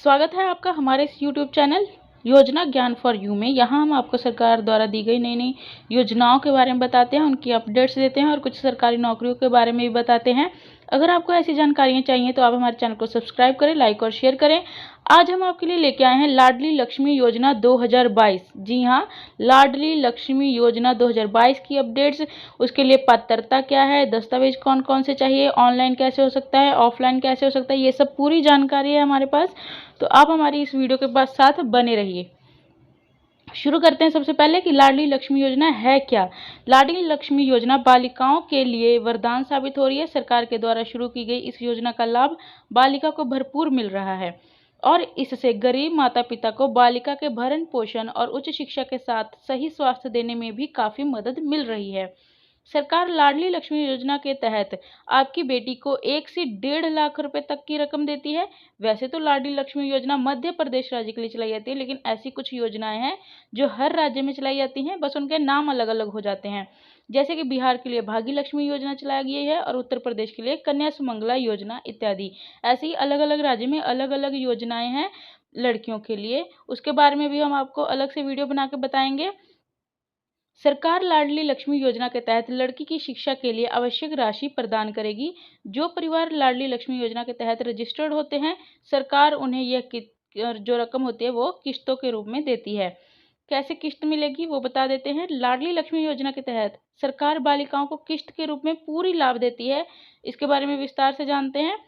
स्वागत है आपका हमारे इस यूट्यूब चैनल योजना ज्ञान फॉर यू में। यहाँ हम आपको सरकार द्वारा दी गई नई नई योजनाओं के बारे में बताते हैं, उनकी अपडेट्स देते हैं और कुछ सरकारी नौकरियों के बारे में भी बताते हैं। अगर आपको ऐसी जानकारियाँ चाहिए तो आप हमारे चैनल को सब्सक्राइब करें, लाइक और शेयर करें। आज हम आपके लिए लेके आए हैं लाडली लक्ष्मी योजना 2022। जी हाँ, लाडली लक्ष्मी योजना 2022 की अपडेट्स। उसके लिए पात्रता क्या है, दस्तावेज कौन कौन से चाहिए, ऑनलाइन कैसे हो सकता है, ऑफलाइन कैसे हो सकता है, ये सब पूरी जानकारी है हमारे पास। तो आप हमारी इस वीडियो के साथ बने रहिए। शुरू करते हैं सबसे पहले कि लाडली लक्ष्मी योजना है क्या। लाडली लक्ष्मी योजना बालिकाओं के लिए वरदान साबित हो रही है। सरकार के द्वारा शुरू की गई इस योजना का लाभ बालिका को भरपूर मिल रहा है और इससे गरीब माता पिता को बालिका के भरण पोषण और उच्च शिक्षा के साथ सही स्वास्थ्य देने में भी काफी मदद मिल रही है। सरकार लाडली लक्ष्मी योजना के तहत आपकी बेटी को 1 से 1.5 लाख रुपए तक की रकम देती है। वैसे तो लाडली लक्ष्मी योजना मध्य प्रदेश राज्य के लिए चलाई जाती है, लेकिन ऐसी कुछ योजनाएं हैं जो हर राज्य में चलाई जाती हैं, बस उनके नाम अलग अलग हो जाते हैं। जैसे कि बिहार के लिए भाग्य लक्ष्मी योजना चलाई गई है और उत्तर प्रदेश के लिए कन्या सुमंगला योजना इत्यादि। ऐसे ही अलग अलग राज्य में अलग अलग योजनाएं हैं लड़कियों के लिए। उसके बारे में भी हम आपको अलग से वीडियो बना के बताएंगे। सरकार लाडली लक्ष्मी योजना के तहत लड़की की शिक्षा के लिए आवश्यक राशि प्रदान करेगी। जो परिवार लाडली लक्ष्मी योजना के तहत रजिस्टर्ड होते हैं, सरकार उन्हें यह जो रकम होती है वो किस्तों के रूप में देती है। कैसे किस्त मिलेगी वो बता देते हैं। लाडली लक्ष्मी योजना के तहत सरकार बालिकाओं को किस्त के रूप में पूरी लाभ देती है। इसके बारे में विस्तार से जानते हैं।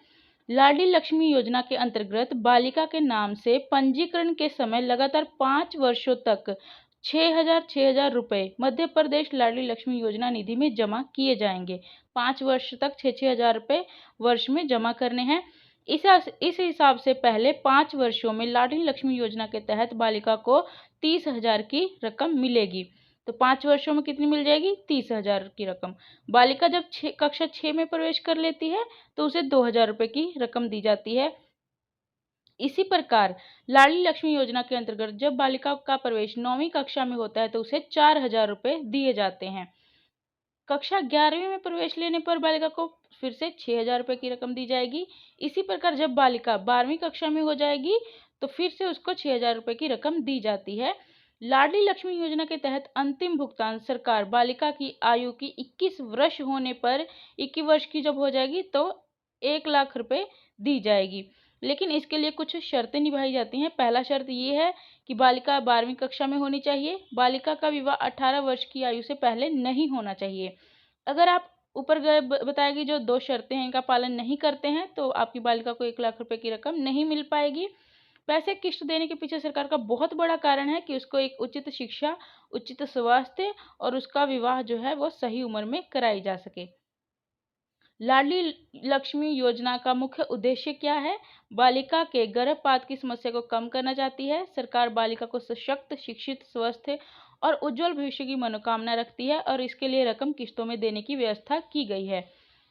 लाडली लक्ष्मी योजना के अंतर्गत बालिका के नाम से पंजीकरण के समय लगातार 5 वर्षों तक 6,000 रुपये मध्य प्रदेश लाडली लक्ष्मी योजना निधि में जमा किए जाएंगे। 5 वर्ष तक 6,000 रुपये वर्ष में जमा करने हैं। इस हिसाब से पहले 5 वर्षों में लाडली लक्ष्मी योजना के तहत बालिका को 30,000 की रकम मिलेगी। तो 5 वर्षों में कितनी मिल जाएगी? 30,000 की रकम। बालिका जब कक्षा 6 में प्रवेश कर लेती है तो उसे 2,000 रुपये की रकम दी जाती है। इसी प्रकार लाडली लक्ष्मी योजना के अंतर्गत जब बालिका का प्रवेश 9वीं कक्षा में होता है तो उसे 4,000 रुपये दिए जाते हैं। कक्षा 11वीं में प्रवेश लेने पर बालिका को फिर से 6,000 रुपये की रकम दी जाएगी। इसी प्रकार जब बालिका 12वीं कक्षा में हो जाएगी तो फिर से उसको 6,000 रुपये की रकम दी जाती है। लाडली लक्ष्मी योजना के तहत अंतिम भुगतान सरकार बालिका की आयु की 21 वर्ष होने पर 21 वर्ष की जब हो जाएगी तो 1 लाख रुपए दी जाएगी। लेकिन इसके लिए कुछ शर्तें निभाई जाती हैं। पहला शर्त ये है कि बालिका 12वीं कक्षा में होनी चाहिए। बालिका का विवाह 18 वर्ष की आयु से पहले नहीं होना चाहिए। अगर आप ऊपर बताई गई जो 2 शर्तें हैं इनका पालन नहीं करते हैं तो आपकी बालिका को 1 लाख रुपए की रकम नहीं मिल पाएगी। पैसे किश्त देने के पीछे सरकार का बहुत बड़ा कारण है कि उसको एक उचित शिक्षा, उचित स्वास्थ्य और उसका विवाह जो है वो सही उम्र में कराई जा सके। लाडली लक्ष्मी योजना का मुख्य उद्देश्य क्या है? बालिका के गर्भपात की समस्या को कम करना चाहती है। सरकार बालिका को सशक्त, शिक्षित, स्वस्थ और उज्जवल भविष्य की मनोकामना रखती है और इसके लिए रकम किस्तों में देने की व्यवस्था की गई है।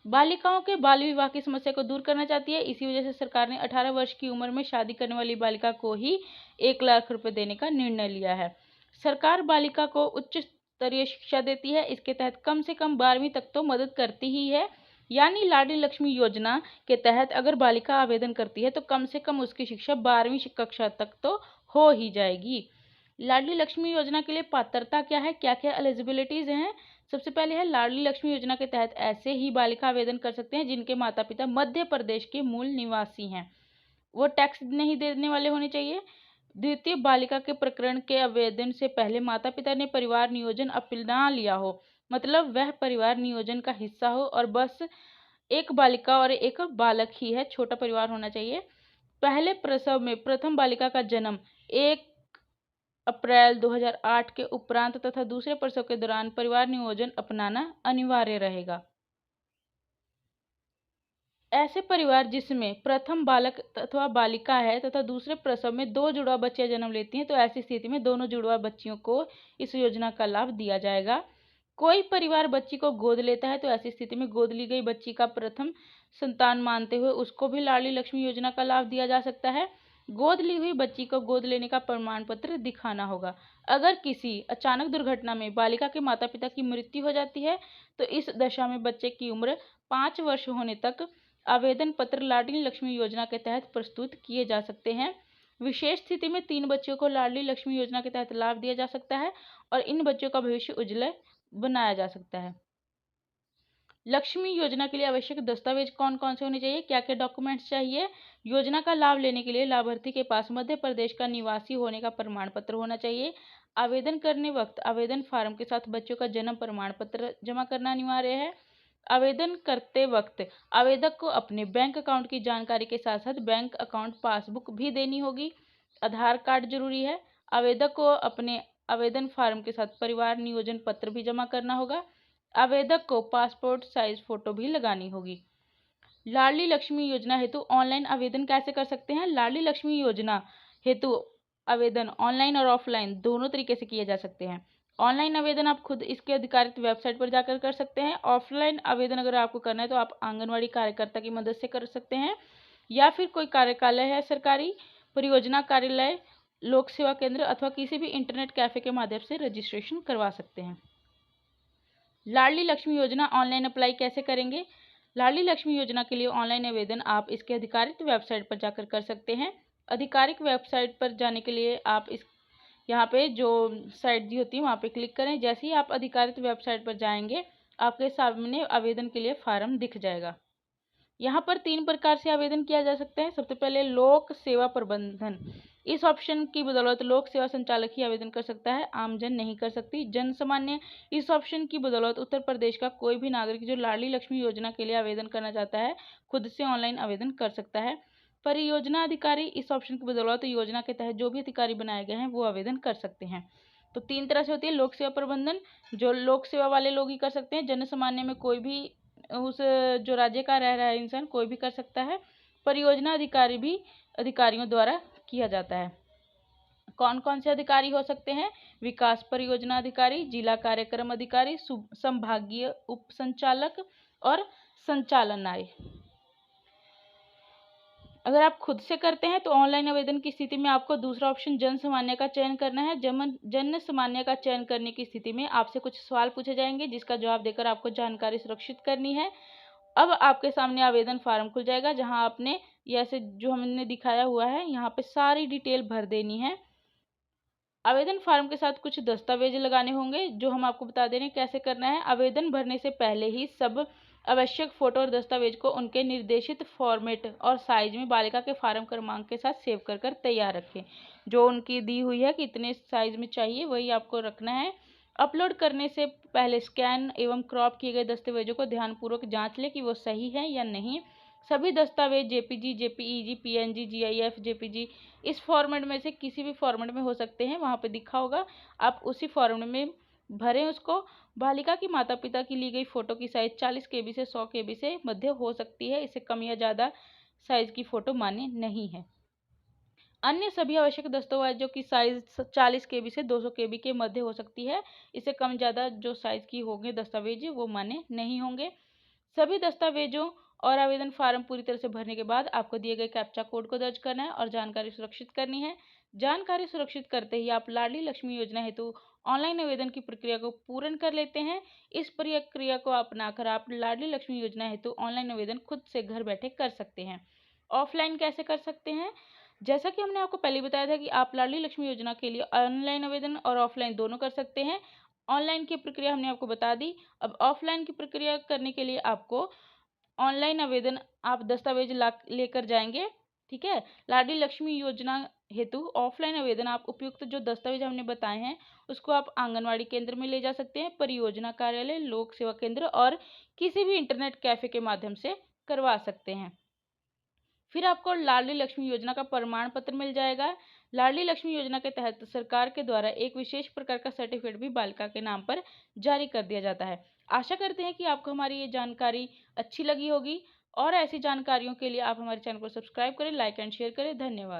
बालिकाओं के बाल विवाह की समस्या को दूर करना चाहती है। इसी वजह से सरकार ने 18 वर्ष की उम्र में शादी करने वाली बालिका को ही 1 लाख रुपए देने का निर्णय लिया है। सरकार बालिका को उच्च स्तरीय शिक्षा देती है। इसके तहत कम से कम 12वीं तक तो मदद करती ही है। यानी लाडली लक्ष्मी योजना के तहत अगर बालिका आवेदन करती है तो कम से कम उसकी शिक्षा 12वीं कक्षा तक तो हो ही जाएगी। लाडली लक्ष्मी योजना के लिए पात्रता क्या है, क्या क्या एलिजिबिलिटीज हैं? सबसे पहले है लाडली लक्ष्मी योजना के तहत ऐसे ही बालिका आवेदन कर सकते हैं जिनके माता पिता मध्य प्रदेश के मूल निवासी हैं। वो टैक्स नहीं देने वाले होने चाहिए। द्वितीय, बालिका के प्रकरण के आवेदन से पहले माता पिता ने परिवार नियोजन अपना लिया हो, मतलब वह परिवार नियोजन का हिस्सा हो और बस एक बालिका और एक बालक ही है, छोटा परिवार होना चाहिए। पहले प्रसव में प्रथम बालिका का जन्म 1 अप्रैल 2008 के उपरांत तथा दूसरे प्रसव के दौरान परिवार नियोजन अपनाना अनिवार्य रहेगा। ऐसे परिवार जिसमें प्रथम बालक अथवा बालिका है तथा दूसरे प्रसव में 2 जुड़वा बच्चियां जन्म लेती हैं तो ऐसी स्थिति में दोनों जुड़वा बच्चियों को इस योजना का लाभ दिया जाएगा। कोई परिवार बच्ची को गोद लेता है तो ऐसी स्थिति में गोद ली गई बच्ची का प्रथम संतान मानते हुए उसको भी लाडली लक्ष्मी योजना का लाभ दिया जा सकता है। गोद ली हुई बच्ची को गोद लेने का प्रमाण पत्र दिखाना होगा। अगर किसी अचानक दुर्घटना में बालिका के माता पिता की मृत्यु हो जाती है तो इस दशा में बच्चे की उम्र 5 वर्ष होने तक आवेदन पत्र लाडली लक्ष्मी योजना के तहत प्रस्तुत किए जा सकते हैं। विशेष स्थिति में 3 बच्चों को लाडली लक्ष्मी योजना के तहत लाभ दिया जा सकता है और इन बच्चों का भविष्य उज्ज्वल बनाया जा सकता है। लक्ष्मी योजना के लिए आवश्यक दस्तावेज कौन कौन से होने चाहिए, क्या क्या डॉक्यूमेंट्स चाहिए। योजना का लाभ लेने के लिए लाभार्थी के पास मध्य प्रदेश का निवासी होने का प्रमाण पत्र होना चाहिए। आवेदन करने वक्त आवेदन फार्म के साथ बच्चों का जन्म प्रमाण पत्र जमा करना अनिवार्य है। आवेदन करते वक्त आवेदक को अपने बैंक अकाउंट की जानकारी के साथ साथ बैंक अकाउंट पासबुक भी देनी होगी। आधार कार्ड जरूरी है। आवेदक को अपने आवेदन फार्म के साथ परिवार नियोजन पत्र भी जमा करना होगा। आवेदक को पासपोर्ट साइज फोटो भी लगानी होगी। लाडली लक्ष्मी योजना हेतु ऑनलाइन आवेदन कैसे कर सकते हैं। लाडली लक्ष्मी योजना हेतु आवेदन ऑनलाइन और ऑफलाइन दोनों तरीके से किए जा सकते हैं। ऑनलाइन आवेदन आप खुद इसके अधिकारित वेबसाइट पर जाकर कर सकते हैं। ऑफलाइन आवेदन अगर आपको करना है तो आप आंगनवाड़ी कार्यकर्ता की मदद से कर सकते हैं या फिर कोई कार्यकालय है सरकारी, परियोजना कार्यालय, लोक सेवा केंद्र अथवा किसी भी इंटरनेट कैफे के माध्यम से रजिस्ट्रेशन करवा सकते हैं। लाडली लक्ष्मी योजना ऑनलाइन अप्लाई कैसे करेंगे। लाडली लक्ष्मी योजना के लिए ऑनलाइन आवेदन आप इसके आधिकारिक वेबसाइट पर जाकर कर सकते हैं। आधिकारिक वेबसाइट पर जाने के लिए आप इस यहाँ पे जो साइट दी होती है वहाँ पे क्लिक करें। जैसे ही आप आधिकारिक वेबसाइट पर जाएंगे आपके सामने आवेदन के लिए फार्म दिख जाएगा। यहाँ पर 3 प्रकार से आवेदन किया जा सकता है। सबसे पहले लोक सेवा प्रबंधन, इस ऑप्शन की बदौलत लोक सेवा संचालक ही आवेदन कर सकता है, आमजन नहीं कर सकती। जन सामान्य, इस ऑप्शन की बदौलत उत्तर प्रदेश का कोई भी नागरिक जो लाडली लक्ष्मी योजना के लिए आवेदन करना चाहता है खुद से ऑनलाइन आवेदन कर सकता है। परियोजना अधिकारी, इस ऑप्शन की बदौलत योजना के तहत जो भी अधिकारी बनाए गए हैं वो आवेदन कर सकते हैं। तो 3 तरह से होती है लोक सेवा प्रबंधन, जो लोक सेवा वाले लोग ही कर सकते हैं। जन सामान्य में कोई भी उस जो राज्य का रह रहा है इंसान कोई भी कर सकता है। परियोजना अधिकारी भी अधिकारियों द्वारा किया जाता है। कौन कौन से अधिकारी हो सकते हैं। विकास परियोजना अधिकारी, जिला कार्यक्रम अधिकारी, संभागीय उप संचालक और संचालनाय। अगर आप खुद से करते हैं तो ऑनलाइन आवेदन की स्थिति में आपको दूसरा ऑप्शन जन सामान्य का चयन करना है। जन सामान्य का चयन करने की स्थिति में आपसे कुछ सवाल पूछे जाएंगे जिसका जवाब देकर आपको जानकारी सुरक्षित करनी है। अब आपके सामने आवेदन फार्म खुल जाएगा जहां आपने ऐसे जो हमने दिखाया हुआ है यहाँ पे सारी डिटेल भर देनी है। आवेदन फार्म के साथ कुछ दस्तावेज लगाने होंगे जो हम आपको बता दे रहे हैं कैसे करना है। आवेदन भरने से पहले ही सब आवश्यक फोटो और दस्तावेज को उनके निर्देशित फॉर्मेट और साइज में बालिका के फार्म क्रमांक के साथ सेव कर तैयार रखें। जो उनकी दी हुई है कि इतने साइज में चाहिए वही आपको रखना है। अपलोड करने से पहले स्कैन एवं क्रॉप किए गए दस्तावेजों को ध्यानपूर्वक जांच लें कि वो सही है या नहीं। सभी दस्तावेज JPG, JPEG, PNG, GIF, JPG इस फॉर्मेट में से किसी भी फॉर्मेट में हो सकते हैं। वहाँ पे दिखा होगा, आप उसी फॉर्मेट में भरें उसको। बालिका की माता पिता की ली गई फोटो की साइज 40 KB से 100 KB से मध्य हो सकती है। इससे कम या ज़्यादा साइज की फोटो मान्य नहीं है। अन्य सभी आवश्यक दस्तावेजों की साइज 40 KB से 200 KB के मध्य हो सकती है। इससे कम ज़्यादा जो साइज की होंगे दस्तावेज वो मान्य नहीं होंगे। सभी दस्तावेजों और आवेदन फार्म पूरी तरह से भरने के बाद आपको दिए गए कैप्चा कोड को दर्ज करना है और जानकारी सुरक्षित करनी है। जानकारी सुरक्षित करते ही आप लाडली लक्ष्मी योजना हेतु ऑनलाइन आवेदन की प्रक्रिया को पूर्ण कर लेते हैं। इस प्रक्रिया को अपनाकर आप लाडली लक्ष्मी योजना हेतु ऑनलाइन आवेदन खुद से घर बैठे कर सकते हैं। ऑफलाइन कैसे कर सकते हैं। जैसा कि हमने आपको पहले बताया था कि आप लाडली लक्ष्मी योजना के लिए ऑनलाइन आवेदन और ऑफलाइन दोनों कर सकते हैं। ऑनलाइन की प्रक्रिया हमने आपको बता दी। अब ऑफलाइन की प्रक्रिया करने के लिए आपको ऑनलाइन आवेदन आप दस्तावेज लेकर जाएंगे। ठीक है। लाडली लक्ष्मी योजना हेतु ऑफलाइन आवेदन आप उपयुक्त जो दस्तावेज हमने बताए हैं उसको आप आंगनवाड़ी केंद्र में ले जा सकते हैं, परियोजना कार्यालय, लोक सेवा केंद्र और किसी भी इंटरनेट कैफे के माध्यम से करवा सकते हैं। फिर आपको लाडली लक्ष्मी योजना का प्रमाण पत्र मिल जाएगा। लाडली लक्ष्मी योजना के तहत सरकार के द्वारा एक विशेष प्रकार का सर्टिफिकेट भी बालिका के नाम पर जारी कर दिया जाता है। आशा करते हैं कि आपको हमारी ये जानकारी अच्छी लगी होगी और ऐसी जानकारियों के लिए आप हमारे चैनल को सब्सक्राइब करें, लाइक एंड शेयर करें। धन्यवाद।